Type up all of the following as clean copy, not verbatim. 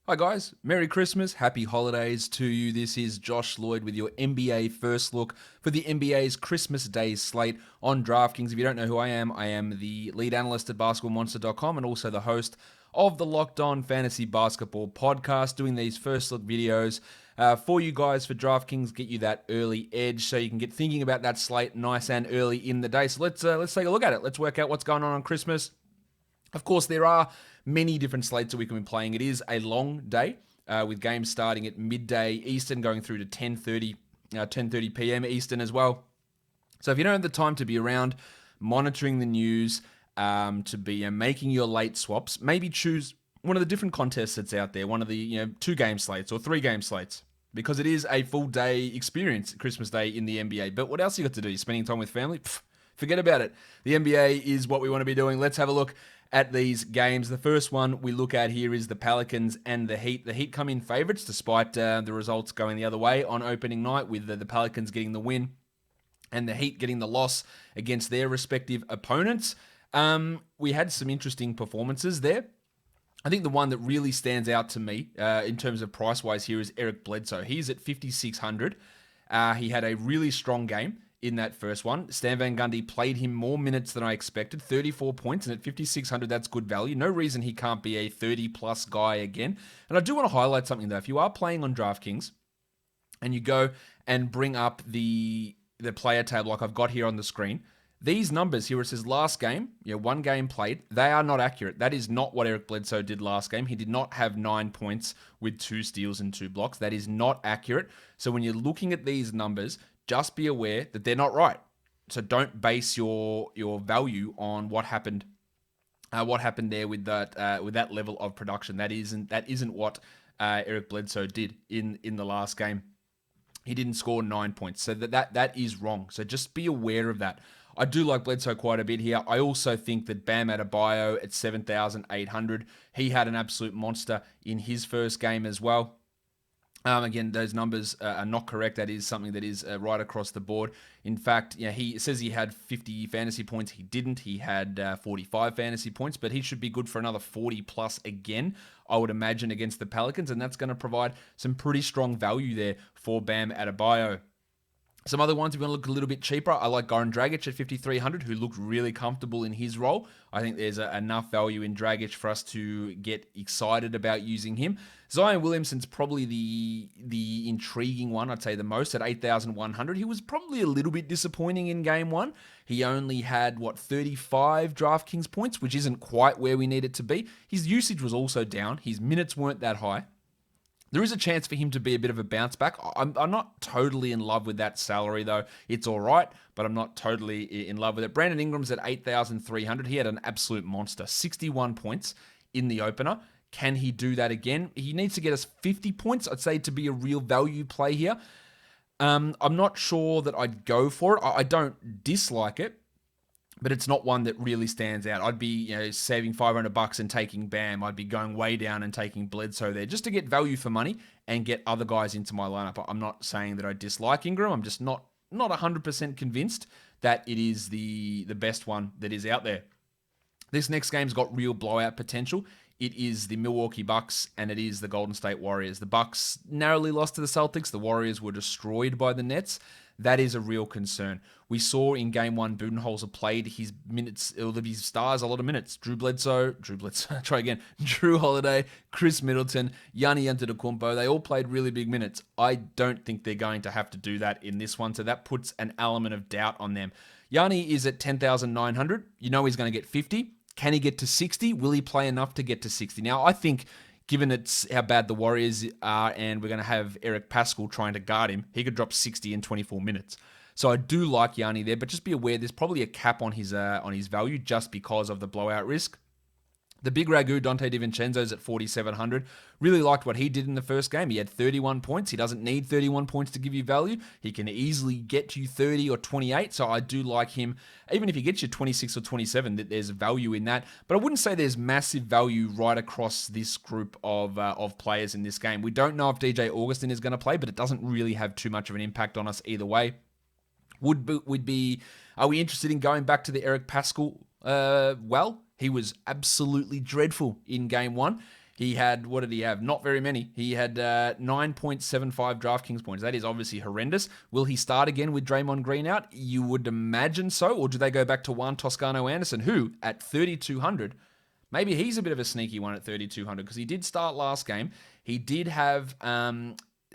Hi guys, Merry Christmas, Happy Holidays to you. This is Josh Lloyd with your NBA First Look for the NBA's Christmas Day slate on DraftKings. If you don't know who I am the lead analyst at basketballmonster.com and also the host of the Locked On Fantasy Basketball podcast, doing these First Look videos for you guys for DraftKings, get you that early edge so you can get thinking about that slate nice and early in the day. So let's take a look at it. Let's work out what's going on Christmas. Of course, there are many different slates that we can be playing. It is a long day with games starting at midday Eastern, going through to 10:30 p.m. Eastern as well. So if you don't have the time to be around monitoring the news, to be making your late swaps, maybe choose one of the different contests that's out there, one of the 2-game slates or 3-game slates, because it is a full day experience, Christmas Day in the NBA. But what else you got to do? You're spending time with family? Forget about it. The NBA is what we want to be doing. Let's have a look at these games. The first one we look at here is the Pelicans and the Heat. The Heat come in favorites despite the results going the other way on opening night, with the Pelicans getting the win and the Heat getting the loss against their respective opponents. We had some interesting performances there. I think the one that really stands out to me in terms of price-wise here is Eric Bledsoe. He's at 5,600. He had a really strong game in that first one. Stan Van Gundy played him more minutes than I expected, 34 points, and at 5,600, that's good value. No reason he can't be a 30-plus guy again. And I do want to highlight something, though. If you are playing on DraftKings and you go and bring up the player tab like I've got here on the screen, these numbers here, it says last game, one game played, they are not accurate. That is not what Eric Bledsoe did last game. He did not have 9 points with 2 steals and 2 blocks. That is not accurate. So when you're looking at these numbers, just be aware that they're not right. So don't base your value on what happened there with that level of production. That isn't what Eric Bledsoe did in the last game. He didn't score 9 points. So that is wrong. So just be aware of that. I do like Bledsoe quite a bit here. I also think that Bam Adebayo at 7,800, he had an absolute monster in his first game as well. Again, those numbers are not correct. That is something that is right across the board. In fact, he says he had 50 fantasy points. He didn't. He had 45 fantasy points, but he should be good for another 40 plus again, I would imagine, against the Pelicans, and that's going to provide some pretty strong value there for Bam Adebayo. Some other ones, if you want to look a little bit cheaper, I like Goran Dragic at 5,300, who looked really comfortable in his role. I think there's enough value in Dragic for us to get excited about using him. Zion Williamson's probably the intriguing one, I'd say the most, at 8,100. He was probably a little bit disappointing in game one. He only had, 35 DraftKings points, which isn't quite where we need it to be. His usage was also down. His minutes weren't that high. There is a chance for him to be a bit of a bounce back. I'm not totally in love with that salary, though. It's all right, but I'm not totally in love with it. Brandon Ingram's at 8,300. He had an absolute monster, 61 points in the opener. Can he do that again? He needs to get us 50 points, I'd say, to be a real value play here. I'm not sure that I'd go for it. I don't dislike it, but it's not one that really stands out. I'd be saving $500 and taking Bam. I'd be going way down and taking Bledsoe there just to get value for money and get other guys into my lineup. I'm not saying that I dislike Ingram. I'm just not 100% convinced that it is the best one that is out there. This next game's got real blowout potential. It is the Milwaukee Bucks and it is the Golden State Warriors. The Bucks narrowly lost to the Celtics. The Warriors were destroyed by the Nets. That is a real concern. We saw in game one, Budenholzer played his minutes, his stars a lot of minutes. Drew Holiday, Chris Middleton, Giannis Antetokounmpo, they all played really big minutes. I don't think they're going to have to do that in this one, so that puts an element of doubt on them. Giannis is at 10,900. You know he's going to get 50. Can he get to 60? Will he play enough to get to 60? Now, I think, given it's how bad the Warriors are and we're going to have Eric Pascal trying to guard him, he could drop 60 in 24 minutes. So I do like Giannis there, but just be aware there's probably a cap on his value just because of the blowout risk. The big Ragu, Dante DiVincenzo's at 4,700. Really liked what he did in the first game. He had 31 points. He doesn't need 31 points to give you value. He can easily get you 30 or 28, so I do like him. Even if he gets you 26 or 27, that there's value in that. But I wouldn't say there's massive value right across this group of players in this game. We don't know if DJ Augustin is going to play, but it doesn't really have too much of an impact on us either way. Are we interested in going back to the Eric Pascal? He was absolutely dreadful in game one. He had, what did he have? Not very many. He had 9.75 DraftKings points. That is obviously horrendous. Will he start again with Draymond Green out? You would imagine so. Or do they go back to Juan Toscano Anderson, who at 3,200, maybe he's a bit of a sneaky one at 3,200 because he did start last game. He did have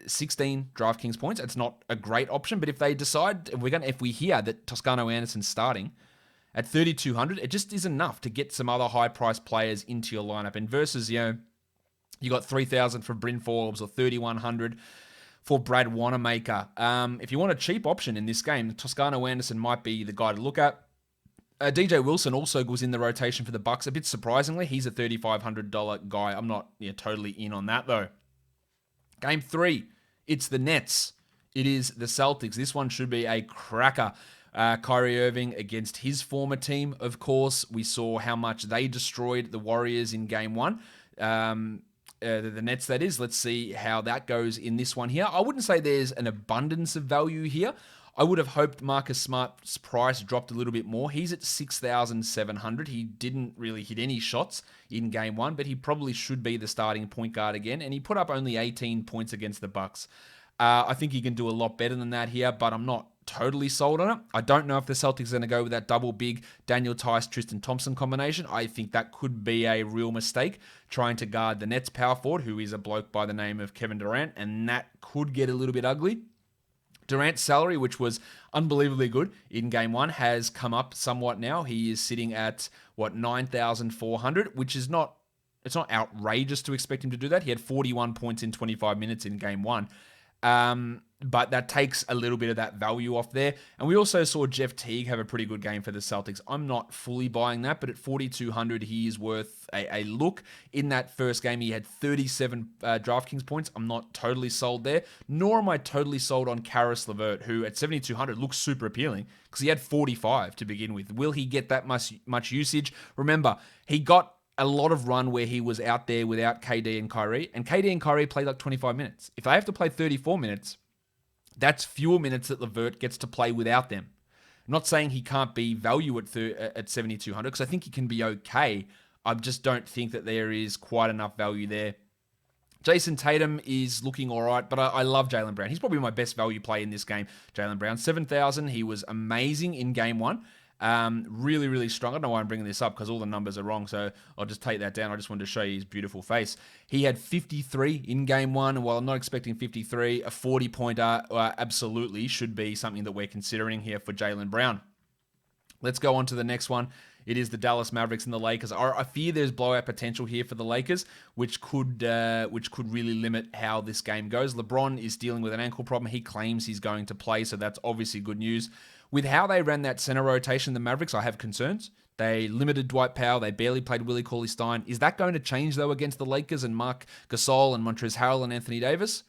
16 DraftKings points. It's not a great option, but if they decide, if we hear that Toscano Anderson's starting at 3,200, it just is enough to get some other high-priced players into your lineup. And versus, you got 3,000 for Bryn Forbes or 3,100 for Brad Wanamaker. If you want a cheap option in this game, Toscano Anderson might be the guy to look at. DJ Wilson also was in the rotation for the Bucks. A bit surprisingly, he's a $3,500 guy. I'm not totally in on that, though. Game 3, it's the Nets. It is the Celtics. This one should be a cracker. Kyrie Irving against his former team, of course. We saw how much they destroyed the Warriors in Game 1. The Nets, that is. Let's see how that goes in this one here. I wouldn't say there's an abundance of value here. I would have hoped Marcus Smart's price dropped a little bit more. He's at 6,700. He didn't really hit any shots in Game 1, but he probably should be the starting point guard again, and he put up only 18 points against the Bucks. I think he can do a lot better than that here, but I'm not totally sold on it. I don't know if the Celtics are going to go with that double big Daniel Tice, Tristan Thompson combination. I think that could be a real mistake, trying to guard the Nets power forward, who is a bloke by the name of Kevin Durant, and that could get a little bit ugly. Durant's salary, which was unbelievably good in Game 1, has come up somewhat now. He is sitting at, 9,400, which is not, it's not outrageous to expect him to do that. He had 41 points in 25 minutes in Game 1. But that takes a little bit of that value off there. And we also saw Jeff Teague have a pretty good game for the Celtics. I'm not fully buying that, but at 4,200, he is worth a look. In that first game, he had 37 DraftKings points. I'm not totally sold there, nor am I totally sold on Karis LeVert, who at 7,200 looks super appealing because he had 45 to begin with. Will he get that much usage? Remember, he got a lot of run where he was out there without KD and Kyrie, and KD and Kyrie played like 25 minutes. If they have to play 34 minutes, that's fewer minutes that LeVert gets to play without them. I'm not saying he can't be value at 7,200 because I think he can be okay. I just don't think that there is quite enough value there. Jason Tatum is looking all right, but I love Jaylen Brown. He's probably my best value play in this game. Jaylen Brown, 7,000. He was amazing in Game 1. Really, really strong. I don't know why I'm bringing this up because all the numbers are wrong, so I'll just take that down. I just wanted to show you his beautiful face. He had 53 in Game 1, and while I'm not expecting 53, a 40-pointer absolutely should be something that we're considering here for Jaylen Brown. Let's go on to the next one. It is the Dallas Mavericks and the Lakers. I fear there's blowout potential here for the Lakers, which could really limit how this game goes. LeBron is dealing with an ankle problem. He claims he's going to play, so that's obviously good news. With how they ran that center rotation, the Mavericks, I have concerns. They limited Dwight Powell. They barely played Willie Cauley-Stein. Is that going to change, though, against the Lakers and Marc Gasol and Montrezl Harrell and Anthony Davis?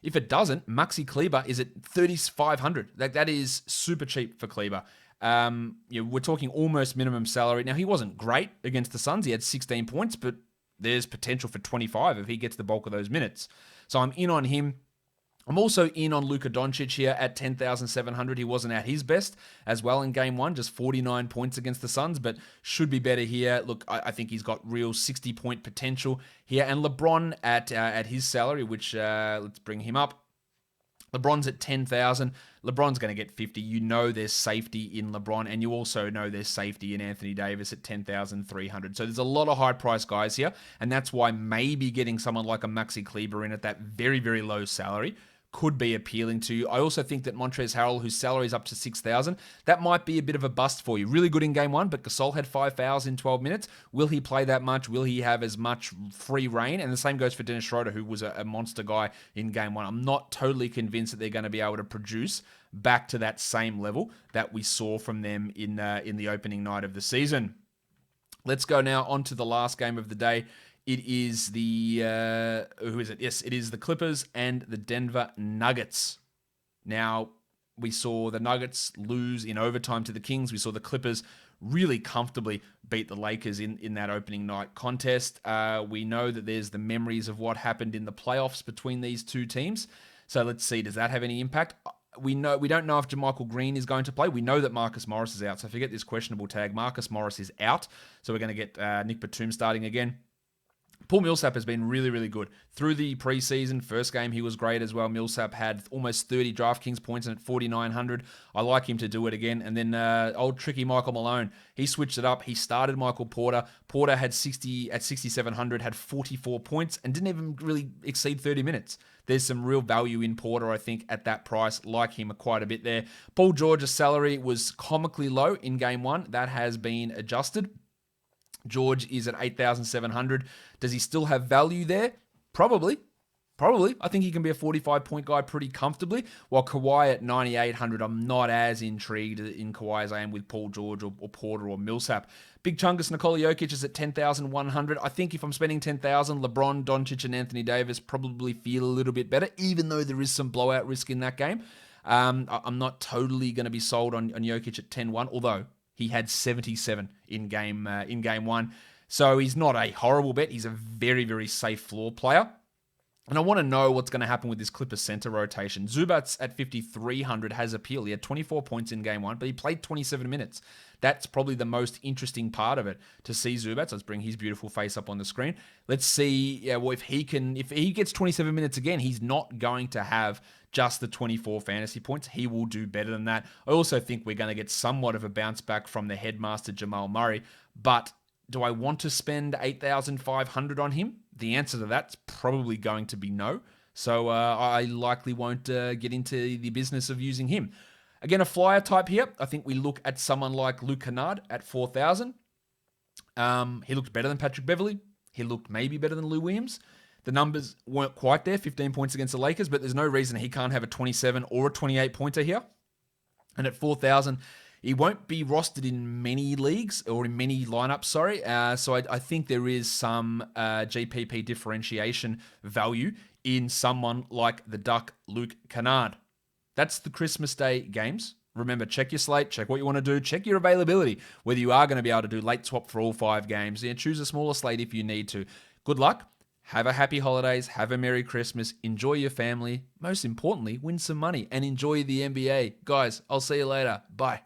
If it doesn't, Maxi Kleber is at 3,500. That is super cheap for Kleber. We're talking almost minimum salary. Now, he wasn't great against the Suns. He had 16 points, but there's potential for 25 if he gets the bulk of those minutes. So I'm in on him. I'm also in on Luka Doncic here at 10,700. He wasn't at his best as well in Game 1, just 49 points against the Suns, but should be better here. Look, I think he's got real 60-point potential here. And LeBron at his salary, which let's bring him up. LeBron's at 10,000. LeBron's going to get 50. You know there's safety in LeBron, and you also know there's safety in Anthony Davis at 10,300. So there's a lot of high-priced guys here, and that's why maybe getting someone like a Maxi Kleber in at that very, very low salary could be appealing to you. I also think that Montrezl Harrell, whose salary is up to 6,000, that might be a bit of a bust for you. Really good in Game 1, but Gasol had 5 fouls in 12 minutes. Will he play that much? Will he have as much free reign? And the same goes for Dennis Schroeder, who was a monster guy in Game 1. I'm not totally convinced that they're going to be able to produce back to that same level that we saw from them in the opening night of the season. Let's go now on to the last game of the day. It is who is it? Yes, it is the Clippers and the Denver Nuggets. Now, we saw the Nuggets lose in overtime to the Kings. We saw the Clippers really comfortably beat the Lakers in that opening night contest. We know that there's the memories of what happened in the playoffs between these two teams. So let's see, does that have any impact? We don't know if JaMychal Green is going to play. We know that Marcus Morris is out. So forget this questionable tag. Marcus Morris is out. So we're going to get Nick Batum starting again. Paul Millsap has been really, really good. Through the preseason, first game, he was great as well. Millsap had almost 30 DraftKings points and at 4,900. I like him to do it again. And then old tricky Michael Malone, he switched it up. He started Michael Porter. Porter had 6,700, had 44 points and didn't even really exceed 30 minutes. There's some real value in Porter, I think, at that price. Like him quite a bit there. Paul George's salary was comically low in game one. That has been adjusted. George is at 8,700. Does he still have value there? Probably. I think he can be a 45-point guy pretty comfortably. While Kawhi at 9,800, I'm not as intrigued in Kawhi as I am with Paul George or Porter or Millsap. Big Chungus Nikola Jokic is at 10,100. I think if I'm spending 10,000, LeBron, Doncic, and Anthony Davis probably feel a little bit better, even though there is some blowout risk in that game. I'm not totally going to be sold on Jokic at 10-1, although he had 77 in game one. So he's not a horrible bet. He's a very, very safe floor player. And I want to know what's going to happen with this Clippers center rotation. Zubats at 5,300 has appeal. He had 24 points in game one, but he played 27 minutes. That's probably the most interesting part of it, to see Zubats. Let's bring his beautiful face up on the screen. Let's see if he gets 27 minutes again, he's not going to have just the 24 fantasy points. He will do better than that. I also think we're going to get somewhat of a bounce back from the headmaster Jamal Murray, but do I want to spend 8,500 on him? The answer to that's probably going to be no. So I likely won't get into the business of using him. Again, a flyer type here. I think we look at someone like Luke Kennard at 4,000. He looked better than Patrick Beverley. He looked maybe better than Lou Williams. The numbers weren't quite there, 15 points against the Lakers, but there's no reason he can't have a 27 or a 28 pointer here. And at 4,000, he won't be rostered in many leagues or in many lineups, so I think there is some GPP differentiation value in someone like the Duck Luke Kennard. That's the Christmas Day games. Remember, check your slate, check what you want to do, check your availability, whether you are going to be able to do late swap for all 5 games. Choose a smaller slate if you need to. Good luck. Have a happy holidays. Have a Merry Christmas. Enjoy your family. Most importantly, win some money and enjoy the NBA. Guys, I'll see you later. Bye.